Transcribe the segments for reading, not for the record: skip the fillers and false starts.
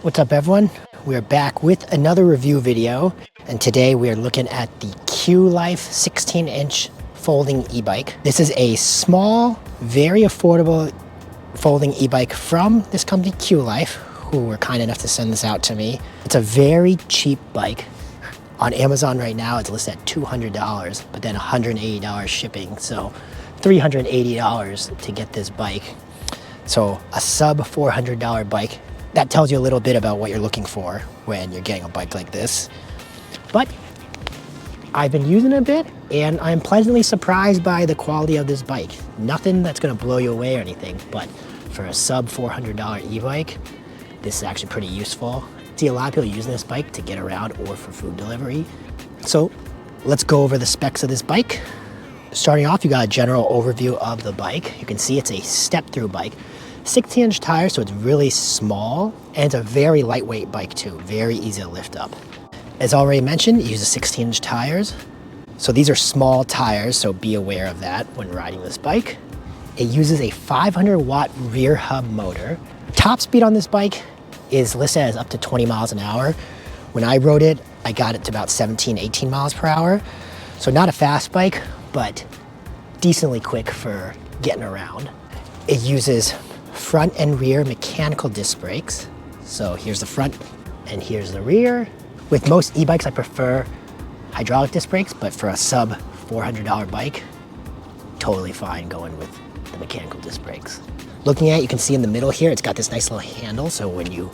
What's up everyone? We're back with another review video, and today we are looking at the QLife 16-inch folding e-bike. This is a small, very affordable folding e-bike from this company QLife, who were kind enough to send this out to me. It's a very cheap bike. On Amazon right now it's listed at $200, but then $180 shipping, so $380 to get this bike. So a sub $400 bike. That tells you a little bit about what you're looking for when you're getting a bike like this. But I've been using it a bit, and I'm pleasantly surprised by the quality of this bike. Nothing that's gonna blow you away or anything, but for a sub $400 e-bike, this is actually pretty useful. I see a lot of people using this bike to get around or for food delivery. So let's go over the specs of this bike. Starting off, you got a general overview of the bike. You can see it's a step-through bike. 16-inch tires, so it's really small, and it's a very lightweight bike too, very easy to lift up. As already mentioned, it uses 16-inch tires. So these are small tires, so be aware of that when riding this bike. It uses a 500-watt rear hub motor. Top speed on this bike is listed as up to 20 miles an hour. When I rode it, I got it to about 17, 18 miles per hour. So not a fast bike, but decently quick for getting around. It uses front and rear mechanical disc brakes. So here's the front and here's the rear. With most e-bikes, I prefer hydraulic disc brakes, but for a sub $400 bike, totally fine going with the mechanical disc brakes. Looking at it, you can see in the middle here, it's got this nice little handle. So when you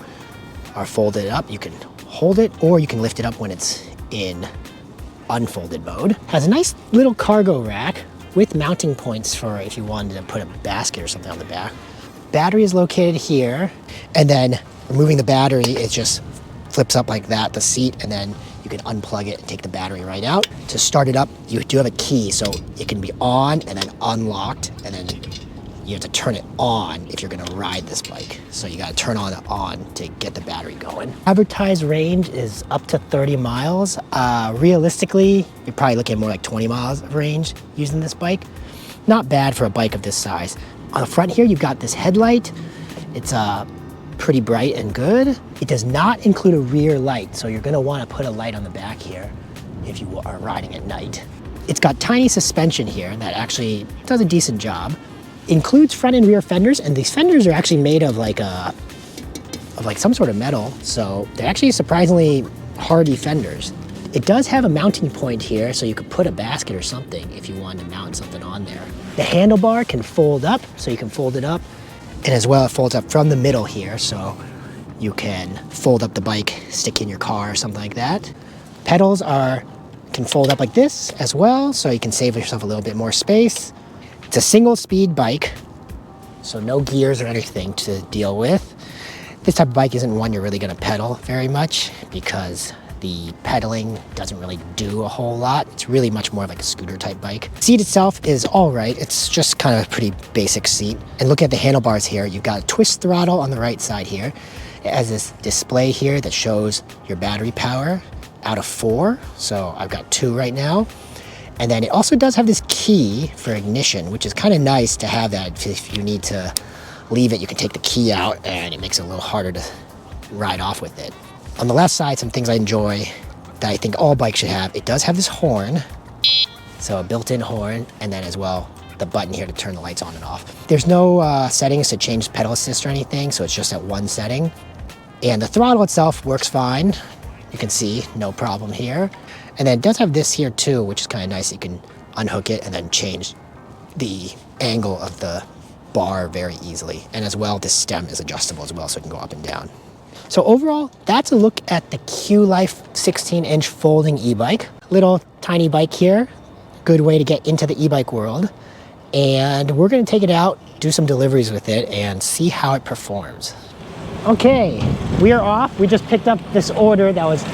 are folded up, you can hold it, or you can lift it up when it's in unfolded mode. Has a nice little cargo rack with mounting points for if you wanted to put a basket or something on the back. Battery is located here, and then removing the battery, it just flips up like that, the seat, and then you can unplug it and take the battery right out. To start it up, you do have a key, so it can be on and then unlocked, and then you have to turn it on if you're gonna ride this bike. So you gotta turn on to get the battery going. Advertised range is up to 30 miles. Realistically, you're probably looking at more like 20 miles of range using this bike. Not bad for a bike of this size. On the front here, you've got this headlight. It's pretty bright and good. It does not include a rear light, so you're gonna wanna put a light on the back here if you are riding at night. It's got tiny suspension here that actually does a decent job. Includes front and rear fenders, and these fenders are actually made of like some sort of metal, so they're actually surprisingly hardy fenders. It does have a mounting point here, so you could put a basket or something if you wanted to mount something on there. The handlebar can fold up, so you can fold it up, and as well it folds up from the middle here, so you can fold up the bike, stick in your car or something like that. Pedals can fold up like this as well, so you can save yourself a little bit more space. It's a single speed bike, so no gears or anything to deal with. This type of bike isn't one you're really gonna pedal very much because the pedaling doesn't really do a whole lot. It's really much more like a scooter type bike. Seat itself is all right. It's just kind of a pretty basic seat. And look at the handlebars here. You've got a twist throttle on the right side here. It has this display here that shows your battery power out of 4. So I've got 2 right now. And then it also does have this key for ignition, which is kind of nice to have that. If you need to leave it, you can take the key out and it makes it a little harder to ride off with it. On the left side, some things I enjoy that I think all bikes should have. It does have this horn, so a built-in horn, and then as well, the button here to turn the lights on and off. There's no settings to change pedal assist or anything, so it's just at one setting. And the throttle itself works fine. You can see, no problem here. And then it does have this here too, which is kind of nice. You can unhook it and then change the angle of the bar very easily. And as well, this stem is adjustable as well, so it can go up and down. So overall, that's a look at the QLife 16-inch folding e-bike. Little tiny bike here, good way to get into the e-bike world. And we're gonna take it out, do some deliveries with it, and see how it performs. Okay, we are off. We just picked up this order that was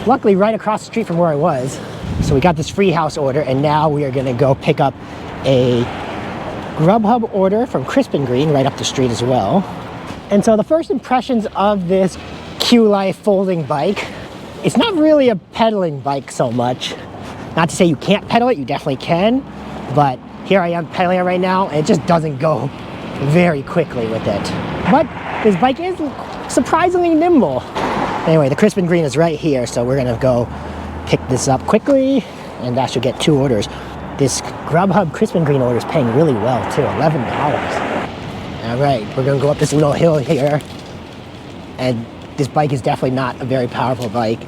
luckily right across the street from where I was. So we got this free house order, and now we are gonna go pick up a Grubhub order from Crisp and Green right up the street as well. And so the first impressions of this QLife folding bike, it's not really a pedaling bike so much. Not to say you can't pedal it, you definitely can, but here I am pedaling it right now, and it just doesn't go very quickly with it. But this bike is surprisingly nimble. Anyway, the crisp and green is right here, so we're gonna go pick this up quickly, and that should get 2 orders. This Grubhub crisp and green order is paying really well too, $11. All right, we're gonna go up this little hill here, and this bike is definitely not a very powerful bike,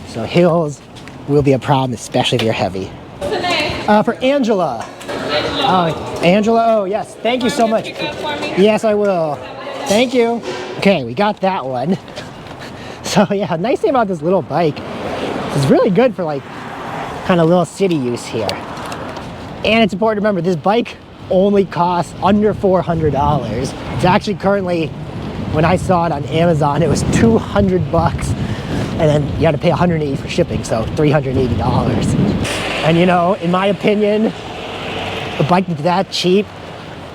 so hills will be a problem, especially if you're heavy. What's the name? For Angela. Oh, Angela, oh yes, thank you so much. Pick up for me? Yes, I will. Thank you. Okay, we got that one. So yeah, nice thing about this little bike, it's really good for like kind of little city use here. And it's important to remember, this bike only costs under $400. It's actually currently, when I saw it on Amazon, it was 200 bucks. And then you had to pay $180 for shipping, so $380. And you know, in my opinion, a bike that's that cheap,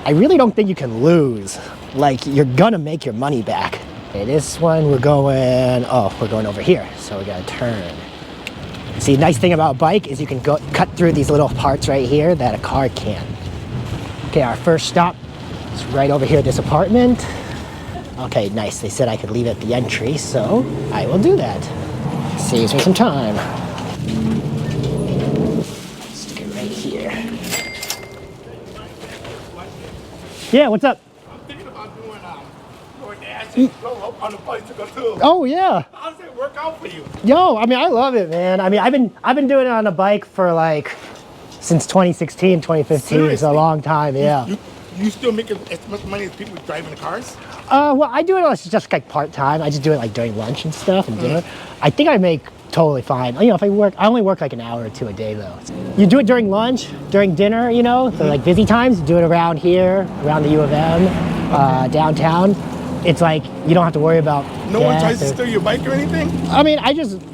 I really don't think you can lose. Like, you're gonna make your money back. Okay, this one we're going over here, so we gotta turn. See, the nice thing about a bike is you can cut through these little parts right here that a car can't. Okay, our first stop is right over here at this apartment. Okay, nice. They said I could leave at the entry, so I will do that. Saves me some time. Stick it right here. Yeah, what's up? I'm thinking about doing DoorDash on the bicycle too. Oh yeah. How does it work out for you? Yo, I mean, I love it, man. I mean, I've been doing it on a bike for like since 2016, 2015. Seriously? It's a long time, yeah. You still making as much money as people driving the cars? Well, I do it just like part-time. I just do it like during lunch and stuff and dinner. I think I make totally fine. You know, if I only work like an hour or 2 a day though. You do it during lunch, during dinner, you know, the like busy times, you do it around here, around the U of M, downtown. It's like, you don't have to worry about No one tries to steal your bike or anything? I mean, I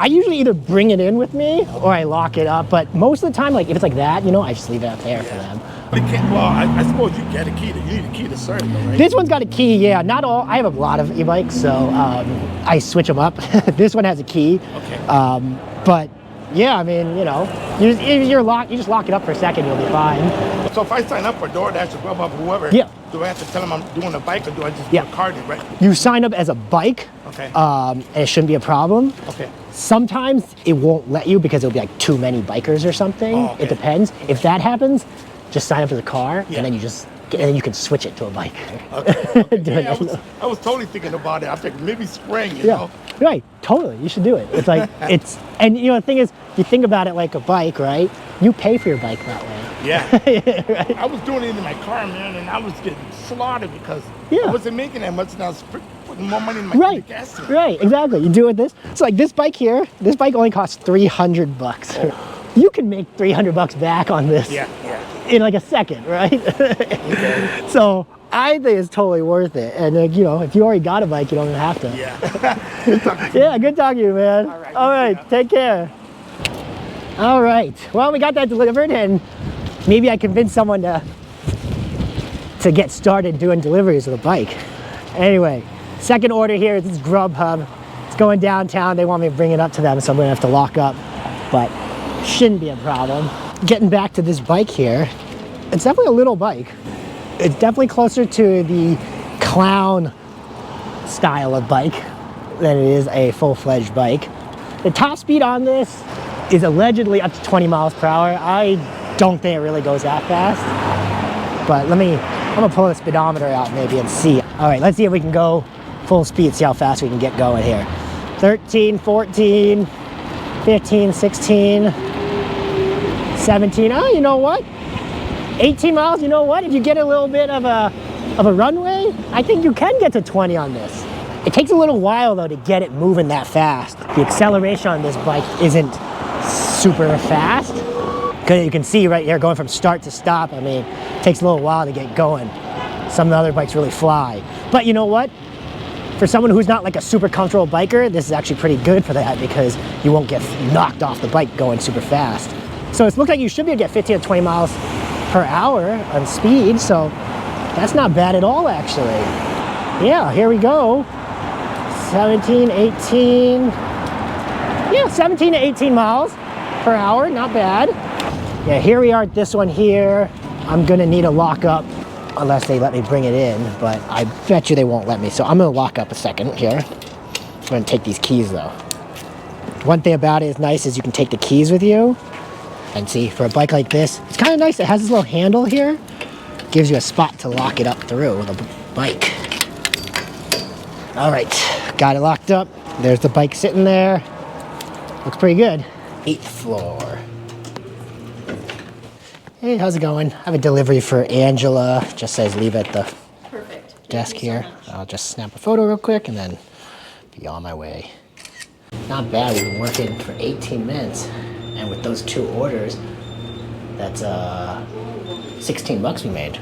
usually either bring it in with me or I lock it up, but most of the time, like if it's like that, you know, I just leave it out there for them. But I suppose you get a key. You need a key to start it, though, right? This one's got a key, yeah. Not all. I have a lot of e-bikes, so I switch them up. This one has a key. Okay. But yeah, I mean, you know, you just lock it up for a second, you'll be fine. So if I sign up for DoorDash or Grubhub or whoever, Yeah. do I have to tell them I'm doing a bike or do I just do a card, right? You sign up as a bike, Okay. and it shouldn't be a problem. Okay. Sometimes it won't let you because it'll be like too many bikers or something. Oh, okay. It depends. If that happens, just sign up as a car, Yeah. and then you can switch it to a bike. Okay. Do it. Yeah, I was totally thinking about it. I think maybe spring, you Yeah, know? right, totally, you should do it. It's like, and you know, the thing is, you think about it like a bike, right? You pay for your bike that way. Yeah. Right? I was doing it in my car, man, and I was getting slaughtered because Yeah. I wasn't making that much, and I was putting more money in my gas tank. Right, exactly. You do it this. It's like this bike here, this bike only costs 300 bucks. You can make 300 bucks back on this. Yeah. In like a second, right? Okay. So I think it's totally worth it. And you know, if you already got a bike, you don't even have to. Yeah. Yeah, good talking to you, man. All right, take care. All right, well, we got that delivered, and maybe I convinced someone to get started doing deliveries with a bike. Anyway, second order here is this Grubhub. It's going downtown. They want me to bring it up to them, so I'm gonna have to lock up, but shouldn't be a problem. Getting back to this bike here, it's definitely a little bike. It's definitely closer to the clown style of bike than it is a full-fledged bike. The top speed on this is allegedly up to 20 miles per hour. I don't think it really goes that fast, but I'm gonna pull the speedometer out maybe and see. All right, let's see if we can go full speed, see how fast we can get going here. 13, 14, 15, 16, 17, oh, you know what? 18 miles, you know what? If you get a little bit of a runway, I think you can get to 20 on this. It takes a little while though to get it moving that fast. The acceleration on this bike isn't super fast. Because you can see right here going from start to stop, I mean, it takes a little while to get going. Some of the other bikes really fly. But you know what? For someone who's not like a super comfortable biker, this is actually pretty good for that because you won't get knocked off the bike going super fast. So it looks like you should be able to get 15 to 20 miles per hour on speed, so that's not bad at all actually. Yeah, here we go. 17, 18, yeah, 17 to 18 miles per hour, not bad. Yeah, here we are at this one here. I'm gonna need a lock up unless they let me bring it in, but I bet you they won't let me, so I'm gonna lock up a second here. I'm gonna take these keys though. One thing about it is nice is you can take the keys with you. And see, for a bike like this, it's kind of nice. It has this little handle here. Gives you a spot to lock it up through with a bike. All right, got it locked up. There's the bike sitting there. Looks pretty good. 8th floor. Hey, how's it going? I have a delivery for Angela. Just says leave at the desk here. I'll just snap a photo real quick and then be on my way. Not bad, we've been working for 18 minutes. And with those 2 orders, that's 16 bucks we made.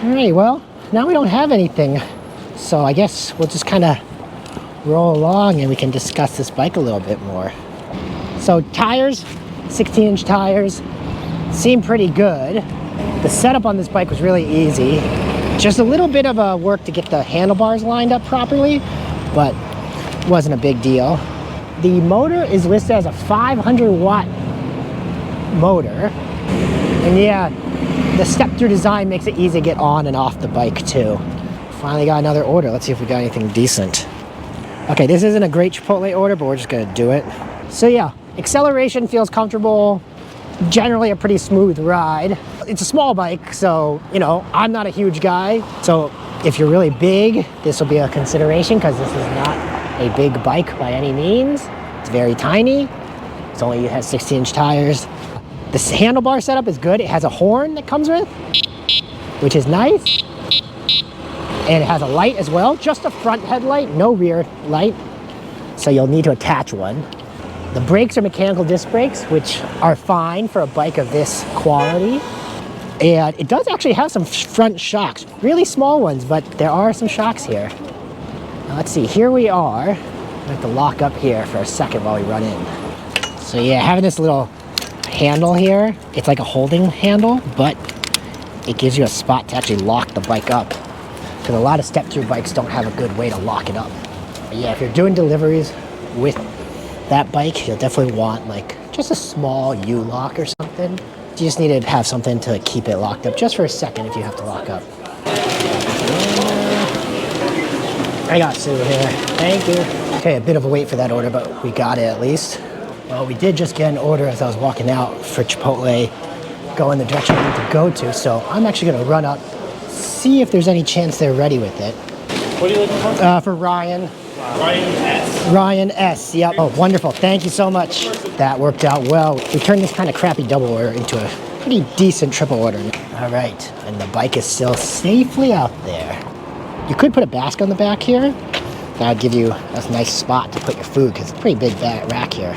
All right, well, now we don't have anything. So I guess we'll just kind of roll along and we can discuss this bike a little bit more. So tires, 16-inch tires, seem pretty good. The setup on this bike was really easy. Just a little bit of work to get the handlebars lined up properly, but it wasn't a big deal. The motor is listed as a 500-watt motor. And yeah, the step-through design makes it easy to get on and off the bike too. Finally got another order. Let's see if we got anything decent. Okay, this isn't a great Chipotle order, but we're just gonna do it. So yeah, acceleration feels comfortable. Generally a pretty smooth ride. It's a small bike, so, you know, I'm not a huge guy. So if you're really big, this will be a consideration because this is not a big bike by any means. It's very tiny. It has 16-inch tires. The handlebar setup is good. It has a horn that comes with, which is nice. And it has a light as well, just a front headlight, no rear light. So you'll need to attach one. The brakes are mechanical disc brakes, which are fine for a bike of this quality. And it does actually have some front shocks, really small ones, but there are some shocks here. Now let's see, here we are. I have to lock up here for a second while we run in. So yeah, having this little handle here, it's like a holding handle, but it gives you a spot to actually lock the bike up. Because a lot of step-through bikes don't have a good way to lock it up. But yeah, if you're doing deliveries with that bike, you'll definitely want like just a small U-lock or something. You just need to have something to keep it locked up just for a second if you have to lock up. I got Sue here. Thank you. Okay, a bit of a wait for that order, but we got it at least. Well, we did just get an order as I was walking out for Chipotle, going the direction I need to go to. So I'm actually gonna run up, see if there's any chance they're ready with it. What are you looking for? For Ryan. Ryan S. Ryan S. Yep. Oh, wonderful. Thank you so much. That worked out well. We turned this kind of crappy double order into a pretty decent triple order. All right, and the bike is still safely out there. You could put a basket on the back here. That would give you a nice spot to put your food because it's a pretty big rack here.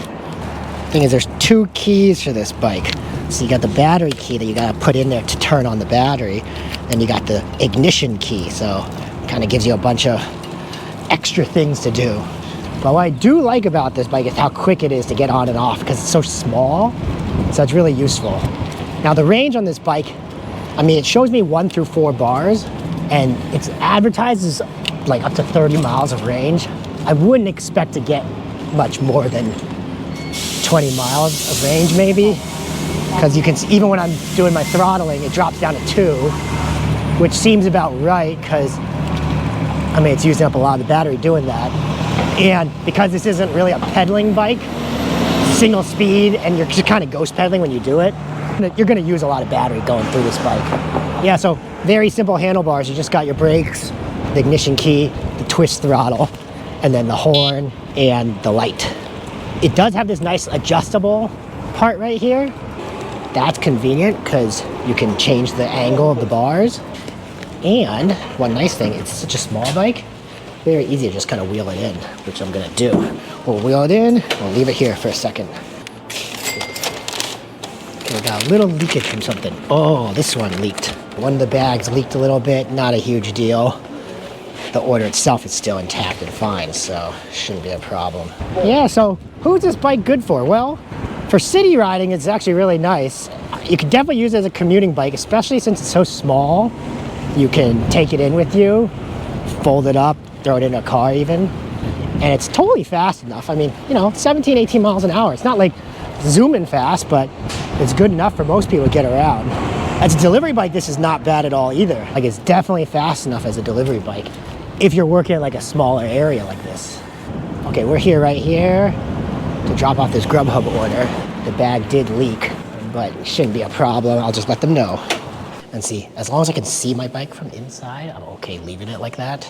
Thing is, there's 2 keys for this bike. So you got the battery key that you got to put in there to turn on the battery. Then you got the ignition key. So it kind of gives you a bunch of extra things to do. But what I do like about this bike is how quick it is to get on and off because it's so small. So it's really useful. Now the range on this bike, I mean, it shows me 1 through 4 bars and it's advertised as like up to 30 miles of range. I wouldn't expect to get much more than 20 miles of range maybe. Because you can see, even when I'm doing my throttling, it drops down to 2, which seems about right because I mean, it's using up a lot of the battery doing that. And because this isn't really a pedaling bike, single speed, and you're just kind of ghost pedaling when you do it, you're gonna use a lot of battery going through this bike. Yeah, so very simple handlebars. You just got your brakes, the ignition key, the twist throttle, and then the horn and the light. It does have this nice adjustable part right here. That's convenient because you can change the angle of the bars. And one nice thing, it's such a small bike, very easy to just kind of wheel it in, which I'm gonna do. We'll wheel it in, we'll leave it here for a second. Okay, we got a little leakage from something. Oh, this one leaked. One of the bags leaked a little bit, not a huge deal. The order itself is still intact and fine, so shouldn't be a problem. Yeah, so who's this bike good for? Well, for city riding, it's actually really nice. You can definitely use it as a commuting bike, especially since it's so small. You can take it in with you, fold it up, throw it in a car even, and it's totally fast enough. I mean, you know, 17, 18 miles an hour. It's not like zooming fast, but it's good enough for most people to get around. As a delivery bike, this is not bad at all either. Like, it's definitely fast enough as a delivery bike if you're working in like a smaller area like this. Okay, we're here right here to drop off this Grubhub order. The bag did leak, but it shouldn't be a problem. I'll just let them know. And see, as long as I can see my bike from inside, I'm okay leaving it like that.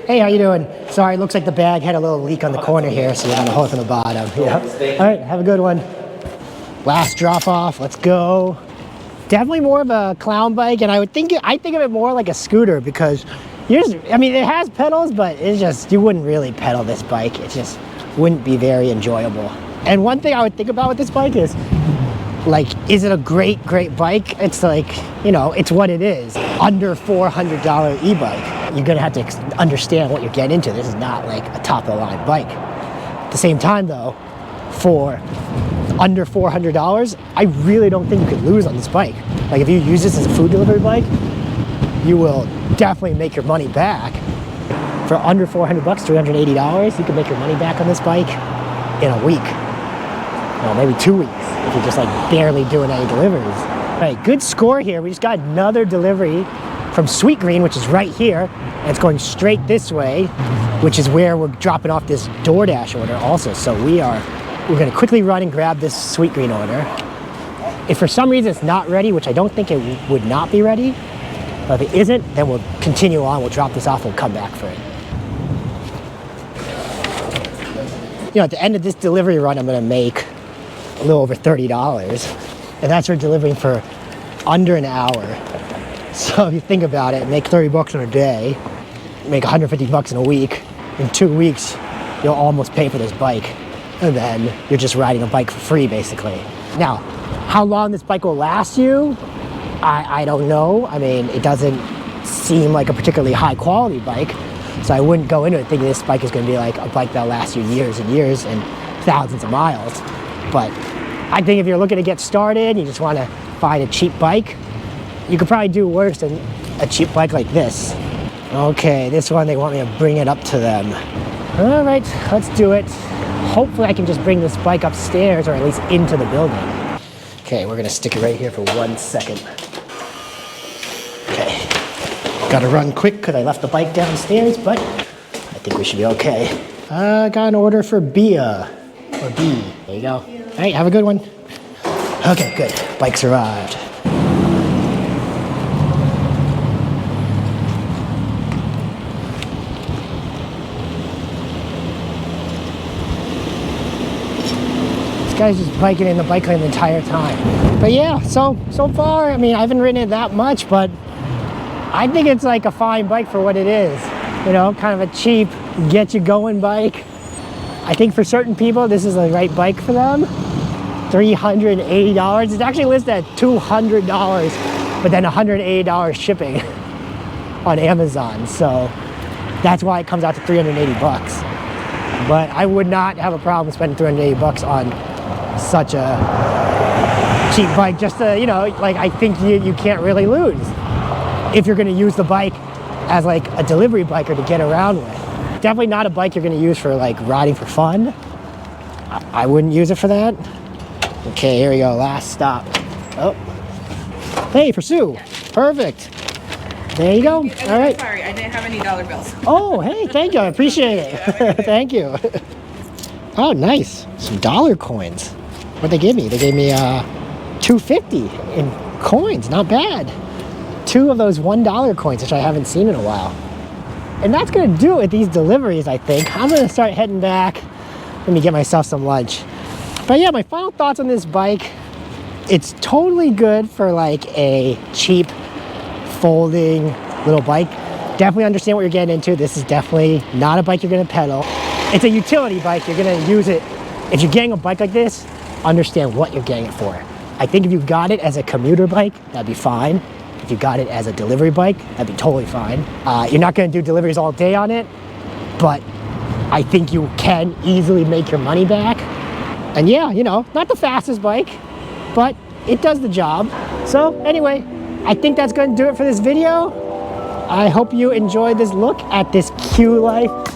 Hey, how you doing? Sorry, it looks like the bag had a little leak on the corner here, so we're gonna hold it from the bottom. Yeah. All right, have a good one. Last drop off, let's go. Definitely more of a clown bike, and I think of it more like a scooter because I mean, it has pedals, but it's just, you wouldn't really pedal this bike. It just wouldn't be very enjoyable. And one thing I would think about with this bike is, like, is it a great bike? It's like, you know, it's what it is. Under $400 e-bike. You're gonna have to understand what you're getting into. This is not like a top-of-the-line bike. At the same time though, for under $400, I really don't think you could lose on this bike. Like, if you use this as a food delivery bike, you will definitely make your money back. For under 400 bucks, $380, you can make your money back on this bike in a week. Well, maybe 2 weeks if you're just like barely doing any deliveries. All right, good score here. We just got another delivery from Sweet Green, which is right here. And it's going straight this way, which is where we're dropping off this DoorDash order also. So we're gonna quickly run and grab this Sweet Green order. If for some reason it's not ready, which I don't think it would not be ready, but if it isn't, then we'll continue on. We'll drop this off and we'll come back for it. You know, at the end of this delivery run, I'm gonna make a little over $30. And that's for delivering for under an hour. So if you think about it, make 30 bucks in a day, make 150 bucks in a week. In 2 weeks, you'll almost pay for this bike. And then you're just riding a bike for free, basically. Now, how long this bike will last you, I don't know. I mean, it doesn't seem like a particularly high quality bike, so I wouldn't go into it thinking this bike is going to be like a bike that'll last you years and years and thousands of miles. But I think if you're looking to get started, you just want to find a cheap bike, you could probably do worse than a cheap bike like this. Okay, this one, they want me to bring it up to them. All right, let's do it. Hopefully I can just bring this bike upstairs or at least into the building. Okay, we're gonna stick it right here for 1 second. Okay, gotta run quick because I left the bike downstairs, but I think we should be okay. Got an order for Bia, or B. There you go. All right, have a good one. Okay, good. Bike's arrived. This guy's just biking in the bike lane the entire time. But yeah, so far, I mean, I haven't ridden it that much, but I think it's like a fine bike for what it is. You know, kind of a cheap, get you going bike. I think for certain people, this is the right bike for them. $380. It's actually listed at $200, but then $180 shipping on Amazon. So that's why it comes out to 380 bucks. But I would not have a problem spending 380 bucks on such a cheap bike. Just to, you know, like, I think you can't really lose if you're gonna use the bike as like a delivery biker to get around with. Definitely not a bike you're gonna use for like riding for fun. I wouldn't use it for that. Okay, here we go, last stop. Oh, hey, for Sue. Perfect. There you go. All right. Sorry, I didn't have any dollar bills. Oh, hey, thank you. I appreciate it. Thank you. Oh, nice. Some dollar coins. What'd they give me? They gave me $2.50 in coins. Not bad. 2 of those $1 coins, which I haven't seen in a while. And that's gonna do it with these deliveries, I think. I'm gonna start heading back. Let me get myself some lunch. But yeah, my final thoughts on this bike. It's totally good for like a cheap folding little bike. Definitely understand what you're getting into. This is definitely not a bike you're gonna pedal. It's a utility bike. You're gonna use it. If you're getting a bike like this, understand what you're getting it for. I think if you got it as a commuter bike, that'd be fine. If you got it as a delivery bike, that'd be totally fine. You're not gonna do deliveries all day on it, but I think you can easily make your money back. And yeah, you know, not the fastest bike, but it does the job. So anyway, I think that's gonna do it for this video. I hope you enjoyed this look at this QLife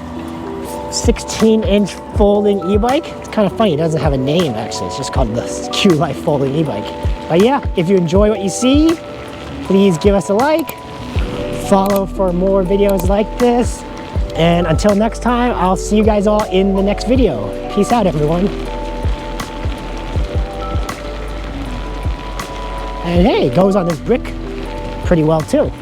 16-inch folding e-bike. It's kind of funny, it doesn't have a name actually. It's just called the QLife folding e-bike. But yeah, if you enjoy what you see, please give us a like. Follow for more videos like this. And until next time, I'll see you guys all in the next video. Peace out, everyone. And hey, it goes on this brick pretty well too.